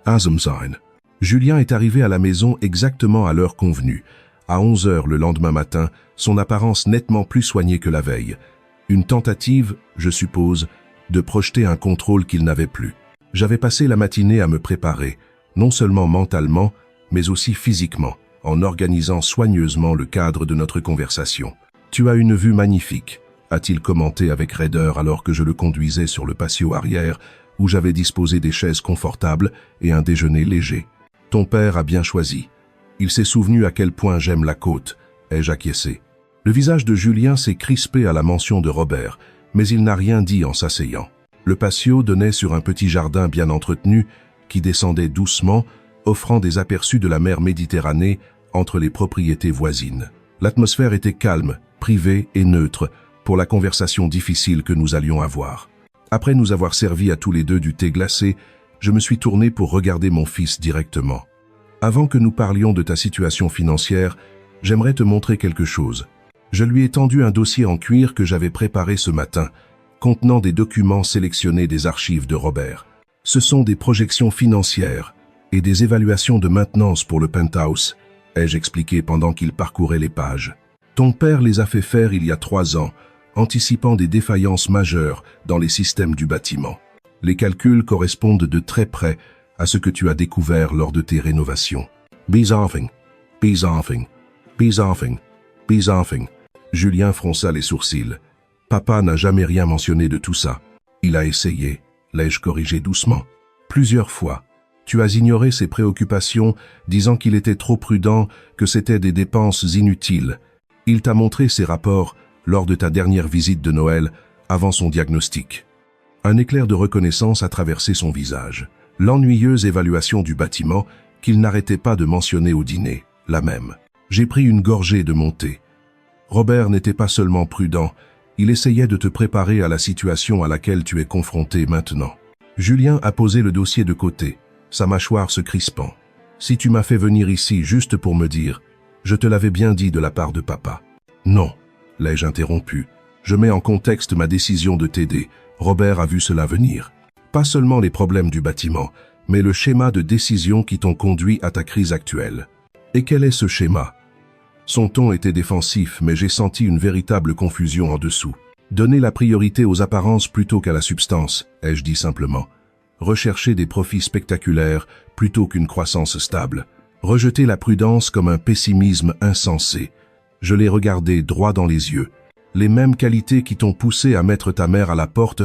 Azumzine. Julien est arrivé à la maison exactement à l'heure convenue. À 11 heures le lendemain matin, son apparence nettement plus soignée que la veille. Une tentative, je suppose, de projeter un contrôle qu'il n'avait plus. J'avais passé la matinée à me préparer, non seulement mentalement, mais aussi physiquement, en organisant soigneusement le cadre de notre conversation. « Tu as une vue magnifique », a-t-il commenté avec raideur alors que je le conduisais sur le patio arrière, où j'avais disposé des chaises confortables et un déjeuner léger. « Ton père a bien choisi. Il s'est souvenu à quel point j'aime la côte, ai-je acquiescé. Le visage de Julien s'est crispé à la mention de Robert, mais il n'a rien dit en s'asseyant. Le patio donnait sur un petit jardin bien entretenu qui descendait doucement, offrant des aperçus de la mer Méditerranée entre les propriétés voisines. L'atmosphère était calme, privée et neutre pour la conversation difficile que nous allions avoir. Après nous avoir servi à tous les deux du thé glacé, je me suis tourné pour regarder mon fils directement. Avant que nous parlions de ta situation financière, j'aimerais te montrer quelque chose. Je lui ai tendu un dossier en cuir que j'avais préparé ce matin, contenant des documents sélectionnés des archives de Robert. Ce sont des projections financières et des évaluations de maintenance pour le penthouse, ai-je expliqué pendant qu'il parcourait les pages. Ton père les a fait faire il y a 3 ans, anticipant des défaillances majeures dans les systèmes du bâtiment. Les calculs correspondent de très près à ce que tu as découvert lors de tes rénovations. Besoffing, besoffing, besoffing, besoffing. Julien fronça les sourcils. Papa n'a jamais rien mentionné de tout ça. Il a essayé, l'ai-je corrigé doucement. Plusieurs fois. Tu as ignoré ses préoccupations, disant qu'il était trop prudent, que c'était des dépenses inutiles. Il t'a montré ses rapports lors de ta dernière visite de Noël, avant son diagnostic. Un éclair de reconnaissance a traversé son visage. L'ennuyeuse évaluation du bâtiment qu'il n'arrêtait pas de mentionner au dîner, la même. J'ai pris une gorgée de mon thé. Robert n'était pas seulement prudent, il essayait de te préparer à la situation à laquelle tu es confronté maintenant. Julien a posé le dossier de côté, sa mâchoire se crispant. Si tu m'as fait venir ici juste pour me dire, je te l'avais bien dit de la part de papa. Non, l'ai-je interrompu. Je mets en contexte ma décision de t'aider. Robert a vu cela venir. Pas seulement les problèmes du bâtiment, mais le schéma de décision qui t'ont conduit à ta crise actuelle. Et quel est ce schéma? Son ton était défensif, mais j'ai senti une véritable confusion en dessous. Donner la priorité aux apparences plutôt qu'à la substance, ai-je dit simplement. Rechercher des profits spectaculaires plutôt qu'une croissance stable. Rejeter la prudence comme un pessimisme insensé. Je l'ai regardé droit dans les yeux. Les mêmes qualités qui t'ont poussé à mettre ta mère à la porte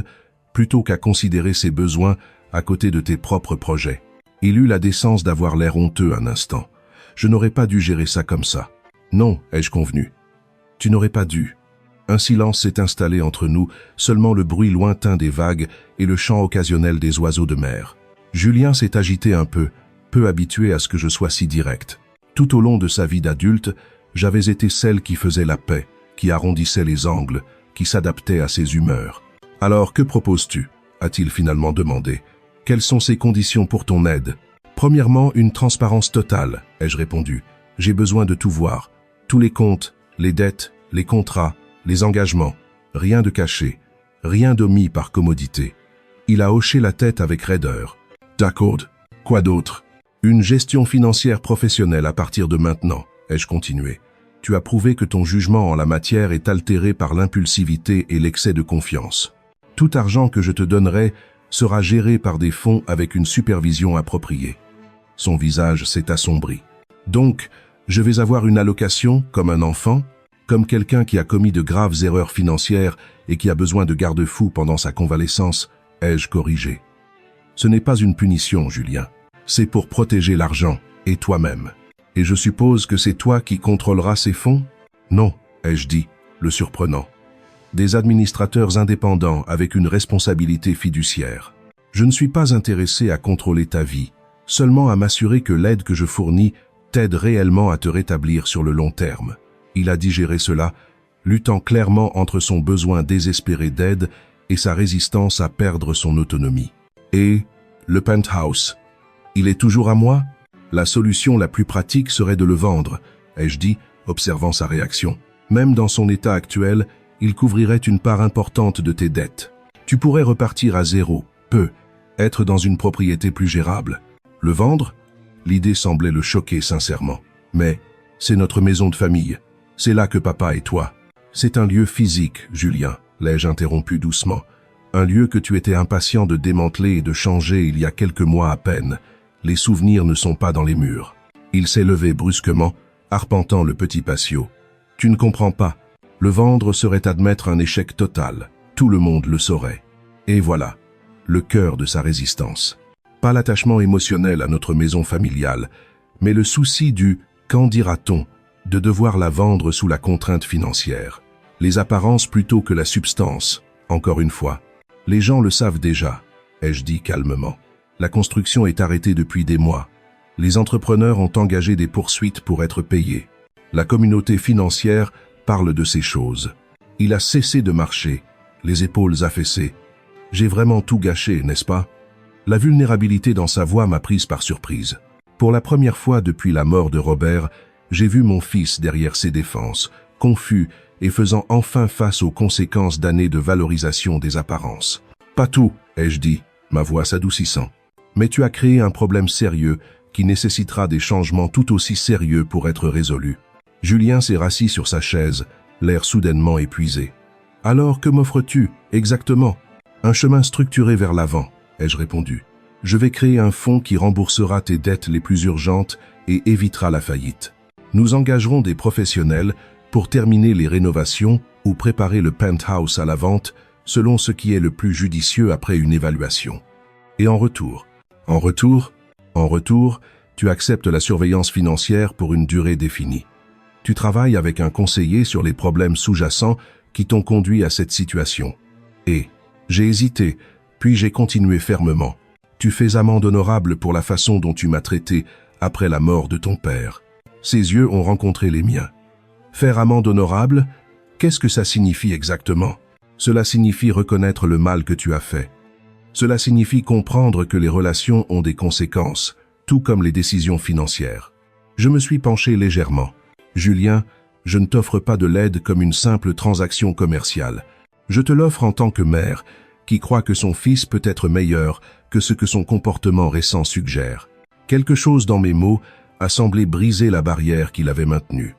plutôt qu'à considérer ses besoins à côté de tes propres projets. Il eut la décence d'avoir l'air honteux un instant. Je n'aurais pas dû gérer ça comme ça. Non, ai-je convenu. Tu n'aurais pas dû. Un silence s'est installé entre nous, seulement le bruit lointain des vagues et le chant occasionnel des oiseaux de mer. Julien s'est agité un peu habitué à ce que je sois si direct. Tout au long de sa vie d'adulte, j'avais été celle qui faisait la paix, qui arrondissait les angles, qui s'adaptait à ses humeurs. Alors, que proposes-tu? A-t-il finalement demandé. Quelles sont ces conditions pour ton aide? Premièrement, une transparence totale, ai-je répondu. J'ai besoin de tout voir. Tous les comptes, les dettes, les contrats, les engagements. Rien de caché, rien d'omis par commodité. Il a hoché la tête avec raideur. D'accord. Quoi d'autre? Une gestion financière professionnelle à partir de maintenant, ai-je continué. Tu as prouvé que ton jugement en la matière est altéré par l'impulsivité et l'excès de confiance. Tout argent que je te donnerai sera géré par des fonds avec une supervision appropriée. Son visage s'est assombri. Donc, je vais avoir une allocation comme un enfant, comme quelqu'un qui a commis de graves erreurs financières et qui a besoin de garde-fous pendant sa convalescence, ai-je corrigé. Ce n'est pas une punition, Julien. C'est pour protéger l'argent, et toi-même. Et je suppose que c'est toi qui contrôleras ces fonds? Non, ai-je dit, le surprenant. Des administrateurs indépendants avec une responsabilité fiduciaire. Je ne suis pas intéressé à contrôler ta vie, seulement à m'assurer que l'aide que je fournis t'aide réellement à te rétablir sur le long terme. Il a digéré cela, luttant clairement entre son besoin désespéré d'aide et sa résistance à perdre son autonomie. Et le penthouse, il est toujours à moi? La solution la plus pratique serait de le vendre, ai-je dit, observant sa réaction. Même dans son état actuel, il couvrirait une part importante de tes dettes. Tu pourrais repartir à zéro, être dans une propriété plus gérable. Le vendre? L'idée semblait le choquer sincèrement. Mais c'est notre maison de famille. C'est là que papa et toi. C'est un lieu physique, Julien, l'ai-je interrompu doucement. Un lieu que tu étais impatient de démanteler et de changer il y a quelques mois à peine. Les souvenirs ne sont pas dans les murs. Il s'est levé brusquement, arpentant le petit patio. Tu ne comprends pas. Le vendre serait admettre un échec total. Tout le monde le saurait. Et voilà, le cœur de sa résistance. Pas l'attachement émotionnel à notre maison familiale, mais le souci du « qu'en dira-t-on » de devoir la vendre sous la contrainte financière. Les apparences plutôt que la substance, encore une fois. Les gens le savent déjà, ai-je dit calmement. La construction est arrêtée depuis des mois. Les entrepreneurs ont engagé des poursuites pour être payés. La communauté financière parle de ces choses. Il a cessé de marcher, les épaules affaissées. J'ai vraiment tout gâché, n'est-ce pas? La vulnérabilité dans sa voix m'a prise par surprise. Pour la première fois depuis la mort de Robert, j'ai vu mon fils derrière ses défenses, confus et faisant enfin face aux conséquences d'années de valorisation des apparences. « Pas tout, ai-je dit, ma voix s'adoucissant. Mais tu as créé un problème sérieux qui nécessitera des changements tout aussi sérieux pour être résolus. » Julien s'est rassis sur sa chaise, l'air soudainement épuisé. « Alors, que m'offres-tu, exactement ?»« Un chemin structuré vers l'avant, » ai-je répondu. « Je vais créer un fonds qui remboursera tes dettes les plus urgentes et évitera la faillite. Nous engagerons des professionnels pour terminer les rénovations ou préparer le penthouse à la vente selon ce qui est le plus judicieux après une évaluation. Et en retour, tu acceptes la surveillance financière pour une durée définie. Tu travailles avec un conseiller sur les problèmes sous-jacents qui t'ont conduit à cette situation. Et j'ai hésité, puis j'ai continué fermement. Tu fais amende honorable pour la façon dont tu m'as traité après la mort de ton père. » Ses yeux ont rencontré les miens. Faire amende honorable, qu'est-ce que ça signifie exactement? Cela signifie reconnaître le mal que tu as fait. Cela signifie comprendre que les relations ont des conséquences, tout comme les décisions financières. Je me suis penché légèrement. Julien, je ne t'offre pas de l'aide comme une simple transaction commerciale. Je te l'offre en tant que mère, qui croit que son fils peut être meilleur que ce que son comportement récent suggère. Quelque chose dans mes mots a semblé briser la barrière qu'il avait maintenue.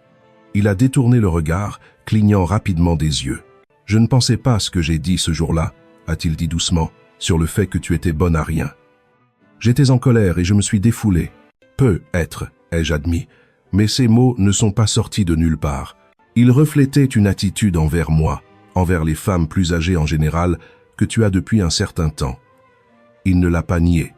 Il a détourné le regard, clignant rapidement des yeux. « Je ne pensais pas à ce que j'ai dit ce jour-là, » a-t-il dit doucement, « sur le fait que tu étais bonne à rien. J'étais en colère et je me suis défoulé. Peut-être, ai-je admis, mais ces mots ne sont pas sortis de nulle part. Ils reflétaient une attitude envers moi, envers les femmes plus âgées en général, que tu as depuis un certain temps. Il ne l'a pas nié,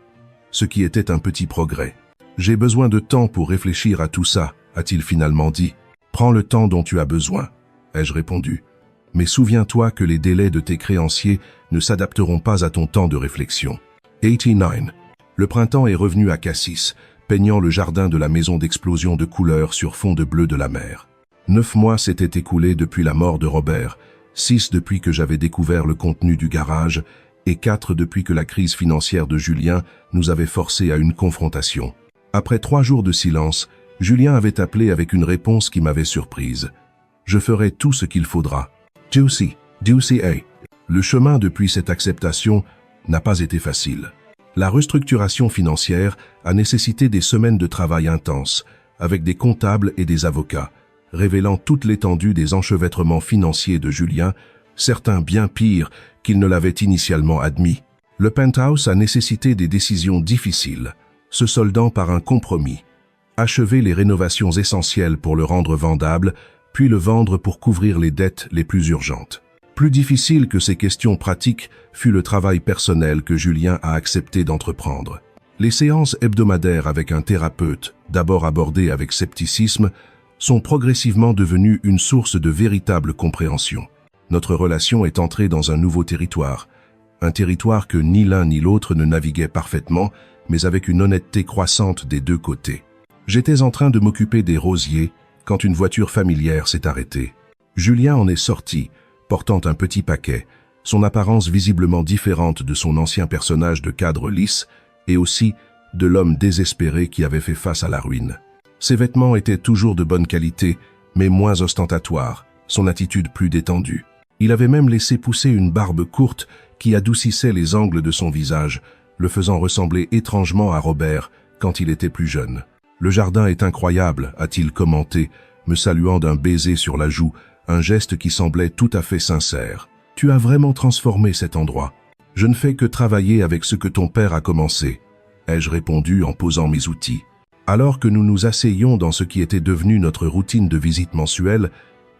ce qui était un petit progrès. « J'ai besoin de temps pour réfléchir à tout ça, » a-t-il finalement dit. « Prends le temps dont tu as besoin, » ai-je répondu. « Mais souviens-toi que les délais de tes créanciers ne s'adapteront pas à ton temps de réflexion. » 89. Le printemps est revenu à Cassis, peignant le jardin de la maison d'explosion de couleurs sur fond de bleu de la mer. 9 mois s'étaient écoulés depuis la mort de Robert, 6 depuis que j'avais découvert le contenu du garage, et 4 depuis que la crise financière de Julien nous avait forcés à une confrontation. Après 3 jours de silence, Julien avait appelé avec une réponse qui m'avait surprise. « Je ferai tout ce qu'il faudra. » Juicy. Le chemin depuis cette acceptation n'a pas été facile. La restructuration financière a nécessité des semaines de travail intense, avec des comptables et des avocats, révélant toute l'étendue des enchevêtrements financiers de Julien, certains bien pires qu'il ne l'avait initialement admis. Le penthouse a nécessité des décisions difficiles, se soldant par un compromis. Achever les rénovations essentielles pour le rendre vendable, puis le vendre pour couvrir les dettes les plus urgentes. Plus difficile que ces questions pratiques fut le travail personnel que Julien a accepté d'entreprendre. Les séances hebdomadaires avec un thérapeute, d'abord abordées avec scepticisme, sont progressivement devenues une source de véritable compréhension. Notre relation est entrée dans un nouveau territoire, un territoire que ni l'un ni l'autre ne naviguait parfaitement, mais avec une honnêteté croissante des deux côtés. J'étais en train de m'occuper des rosiers quand une voiture familière s'est arrêtée. Julien en est sorti, portant un petit paquet, son apparence visiblement différente de son ancien personnage de cadre lisse et aussi de l'homme désespéré qui avait fait face à la ruine. Ses vêtements étaient toujours de bonne qualité, mais moins ostentatoires, son attitude plus détendue. Il avait même laissé pousser une barbe courte qui adoucissait les angles de son visage, le faisant ressembler étrangement à Robert quand il était plus jeune. « Le jardin est incroyable », a-t-il commenté, me saluant d'un baiser sur la joue, un geste qui semblait tout à fait sincère. « Tu as vraiment transformé cet endroit. Je ne fais que travailler avec ce que ton père a commencé, » ai-je répondu en posant mes outils. Alors que nous nous asseyions dans ce qui était devenu notre routine de visite mensuelle,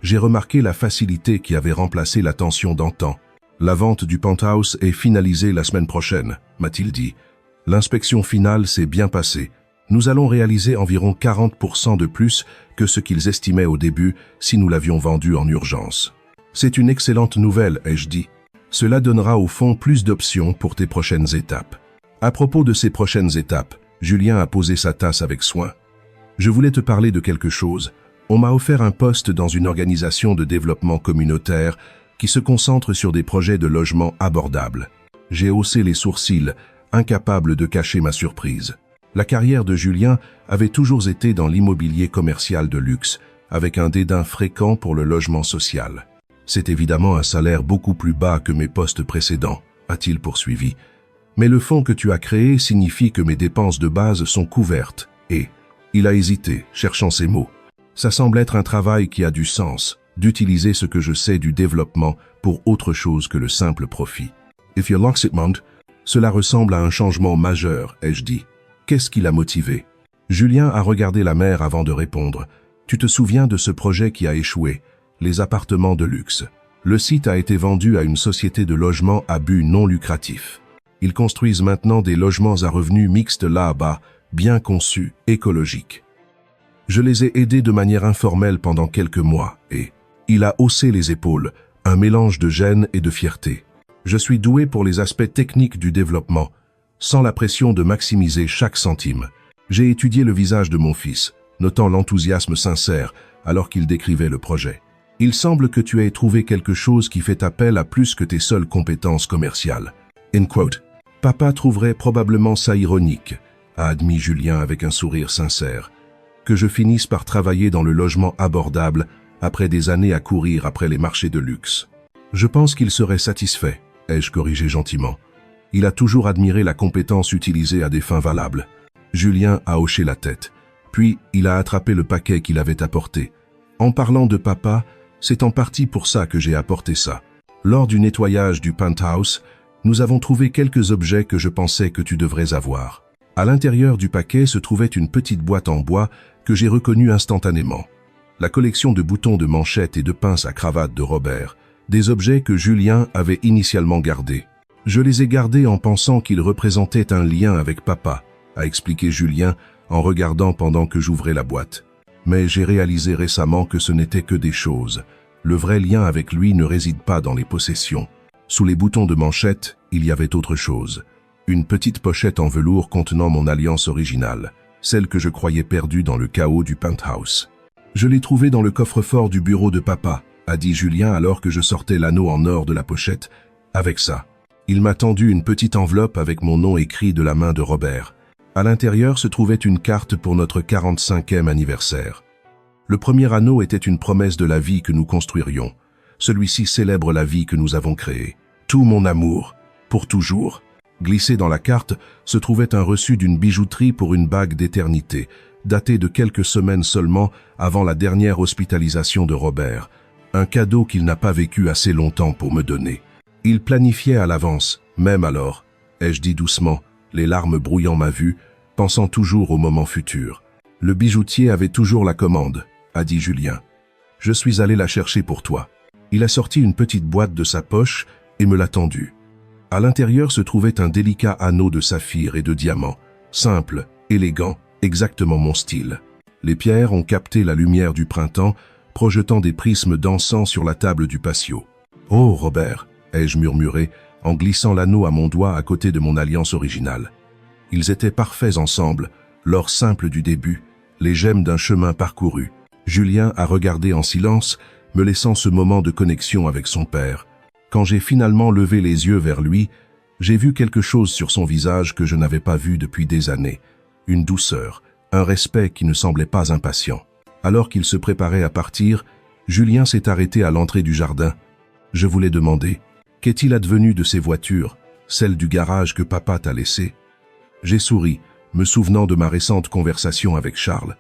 j'ai remarqué la facilité qui avait remplacé la tension d'antan. « La vente du penthouse est finalisée la semaine prochaine », m'a-t-il dit. « L'inspection finale s'est bien passée. Nous allons réaliser environ 40% de plus que ce qu'ils estimaient au début si nous l'avions vendu en urgence. C'est une excellente nouvelle, ai-je dit. Cela donnera au fond plus d'options pour tes prochaines étapes. » À propos de ces prochaines étapes, Julien a posé sa tasse avec soin. « Je voulais te parler de quelque chose. On m'a offert un poste dans une organisation de développement communautaire qui se concentre sur des projets de logement abordables. » J'ai haussé les sourcils, incapable de cacher ma surprise. La carrière de Julien avait toujours été dans l'immobilier commercial de luxe, avec un dédain fréquent pour le logement social. C'est évidemment un salaire beaucoup plus bas que mes postes précédents, a-t-il poursuivi. Mais le fonds que tu as créé signifie que mes dépenses de base sont couvertes, et... Il a hésité, cherchant ses mots. Ça semble être un travail qui a du sens, d'utiliser ce que je sais du développement pour autre chose que le simple profit. If you lost it, Mond, cela ressemble à un changement majeur, ai-je dit. Qu'est-ce qui l'a motivé? Julien a regardé la mer avant de répondre. Tu te souviens de ce projet qui a échoué, les appartements de luxe. Le site a été vendu à une société de logement à but non lucratif. Ils construisent maintenant des logements à revenus mixtes là-bas, bien conçus, écologiques. Je les ai aidés de manière informelle pendant quelques mois et il a haussé les épaules, un mélange de gêne et de fierté. Je suis doué pour les aspects techniques du développement, sans la pression de maximiser chaque centime. J'ai étudié le visage de mon fils, notant l'enthousiasme sincère alors qu'il décrivait le projet. Il semble que tu aies trouvé quelque chose qui fait appel à plus que tes seules compétences commerciales. End quote. Papa trouverait probablement ça ironique, a admis Julien avec un sourire sincère, que je finisse par travailler dans le logement abordable après des années à courir après les marchés de luxe. Je pense qu'il serait satisfait, ai-je corrigé gentiment. Il a toujours admiré la compétence utilisée à des fins valables. Julien a hoché la tête, puis il a attrapé le paquet qu'il avait apporté. En parlant de papa, c'est en partie pour ça que j'ai apporté ça. Lors du nettoyage du penthouse, nous avons trouvé quelques objets que je pensais que tu devrais avoir. À l'intérieur du paquet se trouvait une petite boîte en bois que j'ai reconnue instantanément. La collection de boutons de manchettes et de pinces à cravate de Robert, des objets que Julien avait initialement gardés. Je les ai gardés en pensant qu'ils représentaient un lien avec papa, a expliqué Julien en regardant pendant que j'ouvrais la boîte. Mais j'ai réalisé récemment que ce n'était que des choses. Le vrai lien avec lui ne réside pas dans les possessions. Sous les boutons de manchette, il y avait autre chose. Une petite pochette en velours contenant mon alliance originale, celle que je croyais perdue dans le chaos du penthouse. Je l'ai trouvée dans le coffre-fort du bureau de papa, a dit Julien alors que je sortais l'anneau en or de la pochette. Avec ça, il m'a tendu une petite enveloppe avec mon nom écrit de la main de Robert. À l'intérieur se trouvait une carte pour notre 45e anniversaire. Le premier anneau était une promesse de la vie que nous construirions. Celui-ci célèbre la vie que nous avons créée. Tout mon amour, pour toujours. Glissé dans la carte se trouvait un reçu d'une bijouterie pour une bague d'éternité, datée de quelques semaines seulement avant la dernière hospitalisation de Robert, un cadeau qu'il n'a pas vécu assez longtemps pour me donner. Il planifiait à l'avance, même alors, ai-je dit doucement, les larmes brouillant ma vue, pensant toujours au moment futur. Le bijoutier avait toujours la commande, a dit Julien. Je suis allé la chercher pour toi. Il a sorti une petite boîte de sa poche et me l'a tendue. À l'intérieur se trouvait un délicat anneau de saphir et de diamants, simple, élégant, exactement mon style. Les pierres ont capté la lumière du printemps, projetant des prismes dansants sur la table du patio. « Oh, Robert !» ai-je murmuré, en glissant l'anneau à mon doigt à côté de mon alliance originale. Ils étaient parfaits ensemble, l'or simple du début, les gemmes d'un chemin parcouru. Julien a regardé en silence, me laissant ce moment de connexion avec son père. Quand j'ai finalement levé les yeux vers lui, j'ai vu quelque chose sur son visage que je n'avais pas vu depuis des années. Une douceur, un respect qui ne semblait pas impatient. Alors qu'il se préparait à partir, Julien s'est arrêté à l'entrée du jardin. Je voulais demander, qu'est-il advenu de ces voitures, celles du garage que papa t'a laissé? J'ai souri, me souvenant de ma récente conversation avec Charles.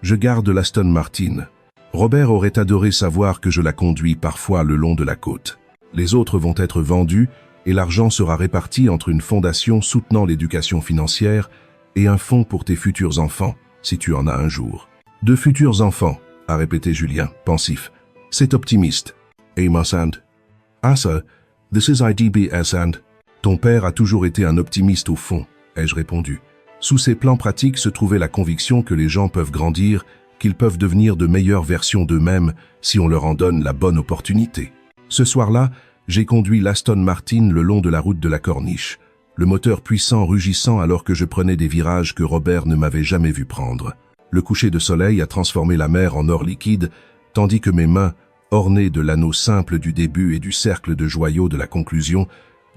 Je garde l'Aston Martin. Robert aurait adoré savoir que je la conduis parfois le long de la côte. Les autres vont être vendus et l'argent sera réparti entre une fondation soutenant l'éducation financière et un fonds pour tes futurs enfants, si tu en as un jour. De futurs enfants, a répété Julien, pensif. C'est optimiste. Amos and? Ah ça, this is IDBS and? Ton père a toujours été un optimiste au fond, ai-je répondu. Sous ses plans pratiques se trouvait la conviction que les gens peuvent grandir, qu'ils peuvent devenir de meilleures versions d'eux-mêmes si on leur en donne la bonne opportunité. Ce soir-là, j'ai conduit l'Aston Martin le long de la route de la Corniche, le moteur puissant rugissant alors que je prenais des virages que Robert ne m'avait jamais vu prendre. Le coucher de soleil a transformé la mer en or liquide, tandis que mes mains, ornées de l'anneau simple du début et du cercle de joyaux de la conclusion,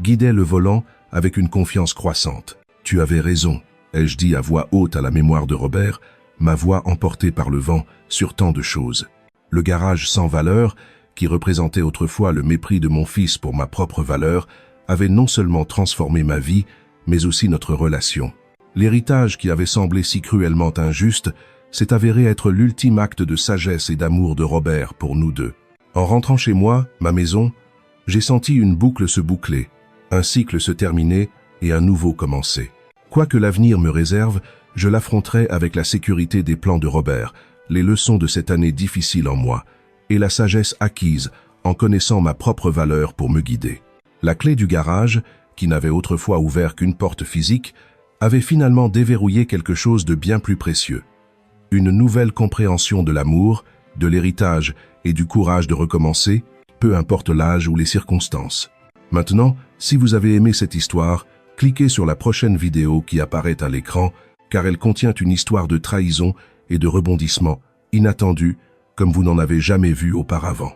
guidaient le volant avec une confiance croissante. Tu avais raison, ai-je dit à voix haute à la mémoire de Robert, ma voix emportée par le vent sur tant de choses. Le garage sans valeur, qui représentait autrefois le mépris de mon fils pour ma propre valeur, avait non seulement transformé ma vie, mais aussi notre relation. L'héritage qui avait semblé si cruellement injuste s'est avéré être l'ultime acte de sagesse et d'amour de Robert pour nous deux. En rentrant chez moi, ma maison, j'ai senti une boucle se boucler, un cycle se terminer et un nouveau commencer. Quoi que l'avenir me réserve, je l'affronterai avec la sécurité des plans de Robert, les leçons de cette année difficile en moi, et la sagesse acquise en connaissant ma propre valeur pour me guider. La clé du garage, qui n'avait autrefois ouvert qu'une porte physique, avait finalement déverrouillé quelque chose de bien plus précieux. Une nouvelle compréhension de l'amour, de l'héritage et du courage de recommencer, peu importe l'âge ou les circonstances. Maintenant, si vous avez aimé cette histoire, cliquez sur la prochaine vidéo qui apparaît à l'écran, car elle contient une histoire de trahison et de rebondissement inattendue comme vous n'en avez jamais vu auparavant.